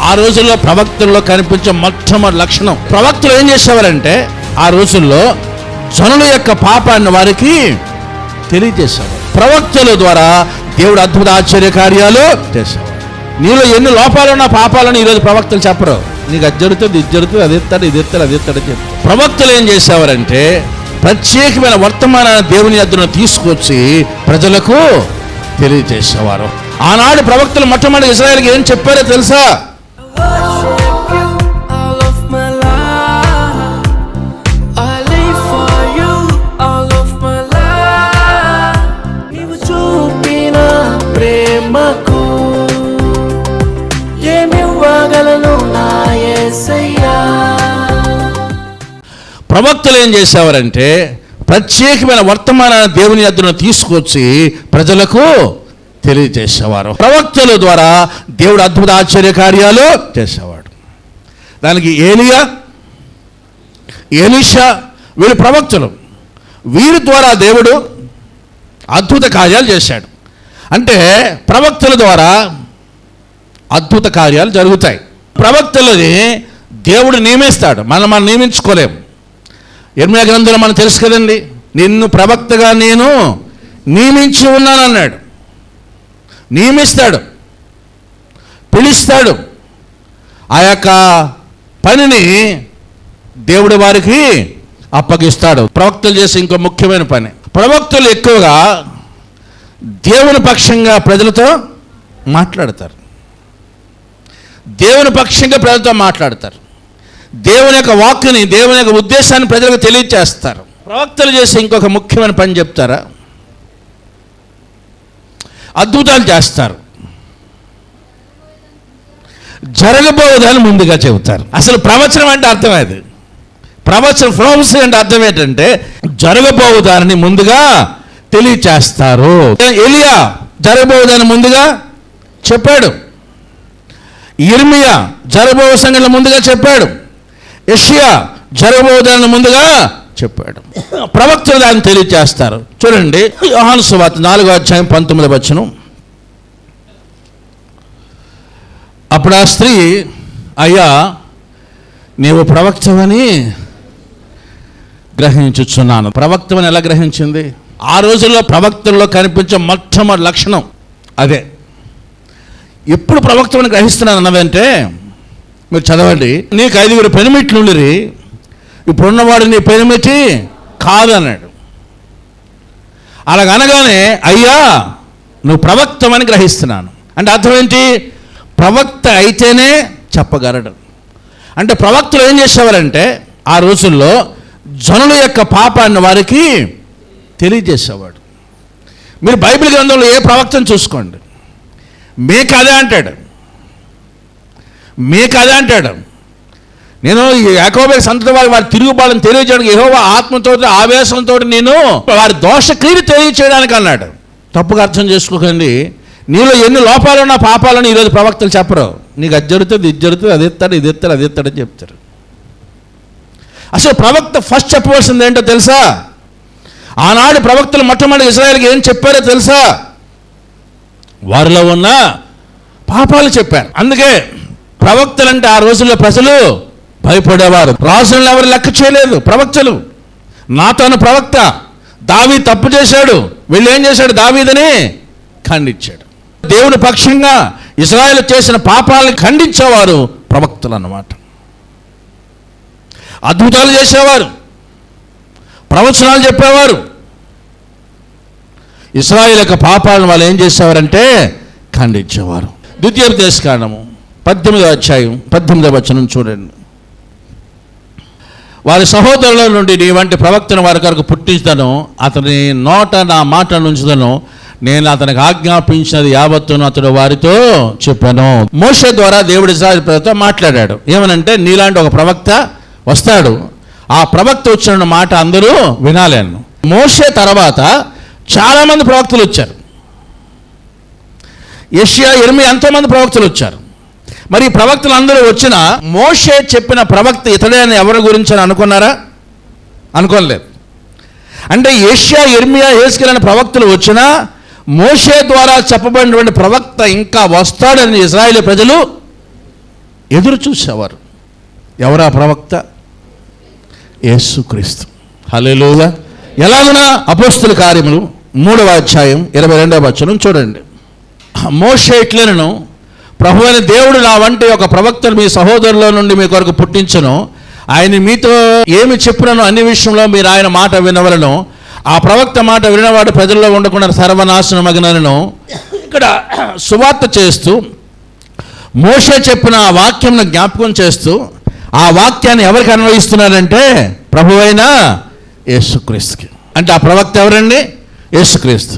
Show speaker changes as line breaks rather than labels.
ఆ రోజుల్లో ప్రవక్తల్లో కనిపించే మొట్టమొదటి లక్షణం, ప్రవక్తలు ఏం చేసేవారంటే ఆ రోజుల్లో జనుల యొక్క పాపాన్ని వారికి తెలియజేసేవారు. ప్రవక్తల ద్వారా దేవుడు అద్భుత ఆశ్చర్య కార్యాలు చేసేవాడు. నీలో ఎన్ని లోపాలున్నా పాపాలను ఈరోజు ప్రవక్తలు చెప్పరు. నీకు అది జరుగుతుంది, ఇది జరుగుతుంది, అది ఎత్తాడు, ఇది ఎత్తాడు, అది ఎత్తాడు చెప్తారు. ప్రవక్తలు ఏం చేసేవారంటే ప్రత్యేకమైన వర్తమానాన్ని దేవుని యొద్దకు తీసుకొచ్చి ప్రజలకు తెలియజేసేవారు. ఆనాడు ప్రవక్తలు మొట్టమొదటి ఇశ్రాయేలుకి ఏం చెప్పారో తెలుసా? ప్రవక్తలు ఏం చేసేవారంటే ప్రత్యేకమైన వర్తమానాన్ని దేవుని యొద్దకు తీసుకొచ్చి ప్రజలకు తెలియజేసేవారు. ప్రవక్తల ద్వారా దేవుడు అద్భుత ఆశ్చర్య కార్యాలు చేసేవాడు. దానికి ఏలియా, ఎలీషా వీళ్ళు ప్రవక్తలు. వీరి ద్వారా దేవుడు అద్భుత కార్యాలు చేశాడు. అంటే ప్రవక్తల ద్వారా అద్భుత కార్యాలు జరుగుతాయి. ప్రవక్తలని దేవుడు నియమిస్తాడు, మనం నియమించుకోలేము. ఇర్మీయా గ్రంథంలో మనకు తెలుసు కదండి, నిన్ను ప్రవక్తగా నేను నియమించి ఉన్నాను అన్నాడు. నియమిస్తాడు, పిలుస్తాడు. ఆ యొక్క పనిని దేవుడు వారికి అప్పగిస్తాడు. ప్రవక్తలు చేసే ఇంకో ముఖ్యమైన పని, ప్రవక్తలు ఎక్కువగా దేవుని పక్షంగా ప్రజలతో మాట్లాడతారు. దేవుని పక్షంగా ప్రజలతో మాట్లాడతారు. దేవుని యొక్క వాక్కుని, దేవుని యొక్క ఉద్దేశాన్ని ప్రజలకు తెలియజేస్తారు. ప్రవక్తలు చేసే ఇంకొక ముఖ్యమైన పని చెప్తారా? అద్భుతాలు చేస్తారు. జరగబోయేదాన్ని ముందుగా చెబుతారు. అసలు ప్రవచనం అంటే అర్థం అది. ప్రవచనం ప్రొఫెసీ అంటే అర్థం ఏంటంటే జరగబోయేదాన్ని ముందుగా తెలియచేస్తారు. ఎలీయా జరగబోయేదాన్ని ముందుగా చెప్పాడు. ఇర్మీయా జరగబోయే సంఘటనలు ముందుగా చెప్పాడు. యెషయా జరగబోయేదాన్ని ముందుగా చెప్పాడు. ప్రవక్తలు దాన్ని తెలియజేస్తారు. చూడండి, యోహాను సువార్త 4:19. అప్పుడు ఆ స్త్రీ, అయ్యా నీవు ప్రవక్తవని గ్రహించుచున్నాను. ప్రవక్తవని ఎలా గ్రహించింది? ఆ రోజుల్లో ప్రవక్తల్లో కనిపించే మొట్టమొదటి లక్షణం అదే. ఎప్పుడు ప్రవక్తవని గ్రహిస్తున్నాను అన్నదంటే, మీరు చదవండి, నీకు 5 పెనిమిట్లు ఉండిరి, ఇప్పుడున్నవాడు నీ పెనిమిటి కాదన్నాడు. అలాగనగానే అయ్యా నువ్వు ప్రవక్తమని గ్రహిస్తున్నాను అంటే అర్థం ఏంటి? ప్రవక్త అయితేనే చెప్పగలడు. అంటే ప్రవక్తలు ఏం చేసేవారంటే ఆ రోజుల్లో జనుల యొక్క పాపాన్ని వారికి తెలియజేసేవాడు. మీరు బైబిల్ గ్రంథంలో ఏ ప్రవక్తను చూసుకోండి, మీకు అదే అంటాడు, మీకు అదే అంటాడు. నేను యాకోబు సంతతి వారి తిరుగుబాటును తెలియజేయడానికి యెహోవా ఆత్మతో ఆవేశంతో నేను వారి దోషక్రియలు తెలియచేయడానికి అన్నాడు. తప్పుగా అర్థం చేసుకోకండి. నీలో ఎన్ని లోపాలున్నా పాపాలను ఈరోజు ప్రవక్తలు చెప్పరు. నీకు అది జరుగుతుంది, ఇది జరుగుతుంది, అది ఎత్తాడు, ఇది ఎత్తాడు, అది ఎత్తాడని చెప్తారు. అసలు ప్రవక్త ఫస్ట్ చెప్పవలసింది ఏంటో తెలుసా? ఆనాడు ప్రవక్తలు మొట్టమొదటి ఇశ్రాయేలుకి ఏం చెప్పారో తెలుసా? వారిలో ఉన్న పాపాలు చెప్పారు. అందుకే ప్రవక్తలంటే ఆ రోజుల్లో ప్రజలు భయపడేవారు. రాజులను ఎవరు లెక్క చేయలేదు. ప్రవక్తలు, నాతాను ప్రవక్త, దావీదు తప్పు చేశాడు, వీళ్ళు ఏం చేశాడు? దావీదుని ఖండించాడు. దేవుని పక్షంగా ఇశ్రాయేలు చేసిన పాపాలను ఖండించేవారు ప్రవక్తలు అన్నమాట. అద్భుతాలు చేసేవారు, ప్రవచనాలు చెప్పేవారు. ఇశ్రాయేలు యొక్క పాపాలను వాళ్ళు ఏం చేసేవారంటే ఖండించేవారు. ద్వితీయోపదేశకాండము 18:18 చూడండి. వారి సహోదరుల నుండి నీ వంటి ప్రవక్తను వారి కొరకు పుట్టించదను, అతని నోట నా మాట నుంచుదను, నేను అతనికి ఆజ్ఞాపించినది యావత్తును అతడు వారితో చెప్పాను. మోషే ద్వారా దేవుడు ఇశ్రాయేలు ప్రజలతో మాట్లాడాడు. ఏమనంటే నీలాంటి ఒక ప్రవక్త వస్తాడు, ఆ ప్రవక్త వచ్చిన మాట అందరూ వినాలేను. మోషే తర్వాత చాలామంది ప్రవక్తలు వచ్చారు. యెషయా, ఇర్మీయా ఎంతోమంది ప్రవక్తలు వచ్చారు. మరి ఈ ప్రవక్తలు అందరూ వచ్చిన మోషే చెప్పిన ప్రవక్త ఇతడే అని ఎవరి గురించి అని అనుకున్నారా? అనుకోలేదు. అంటే యెషయా, ఇర్మీయా, యెహెజ్కేలు అనే ప్రవక్తలు వచ్చినా మోషే ద్వారా చెప్పబడినటువంటి ప్రవక్త ఇంకా వస్తాడని ఇశ్రాయేలు ప్రజలు ఎదురు చూసేవారు. ఎవరా ప్రవక్త? యేసుక్రీస్తు. హల్లెలూయా. ఎలాగునా అపోస్తుల కార్యములు 3వ అధ్యాయం 22వ వచనం చూడండి. మోషే ఇట్లనెను, ప్రభువైన దేవుడు నా వంటి ఒక ప్రవక్తను మీ సహోదరుల నుండి మీ కొరకు పుట్టించును. ఆయన మీతో ఏమి చెప్పినను అన్ని విషయంలో మీరు ఆయన మాట వినవలను. ఆ ప్రవక్త మాట వినవాడు ప్రజల్లో ఉండకుండా సర్వనాశనమగినను. ఇక్కడ సువార్త చేస్తూ మోషే చెప్పిన ఆ వాక్యంను జ్ఞాపకం చేస్తూ ఆ వాక్యాన్ని ఎవరికి అన్వయిస్తున్నాడంటే ప్రభువైన యేసుక్రీస్తుకి. అంటే ఆ ప్రవక్త ఎవరండి? యేసుక్రీస్తు.